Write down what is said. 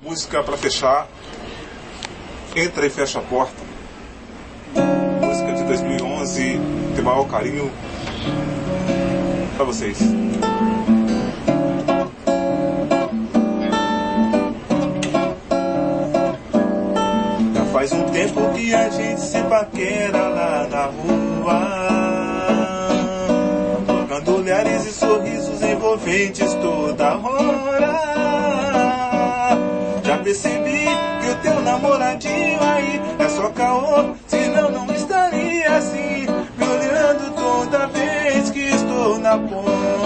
Música para fechar, Entra e Fecha a Porta. Música de 2011, de maior carinho para vocês. Já faz um tempo que a gente se paquera lá na rua, trocando olhares e sorrisos envolventes toda hora. Já percebi que o teu namoradinho aí é só caô, senão não estaria assim, me olhando toda vez que estou na ponta.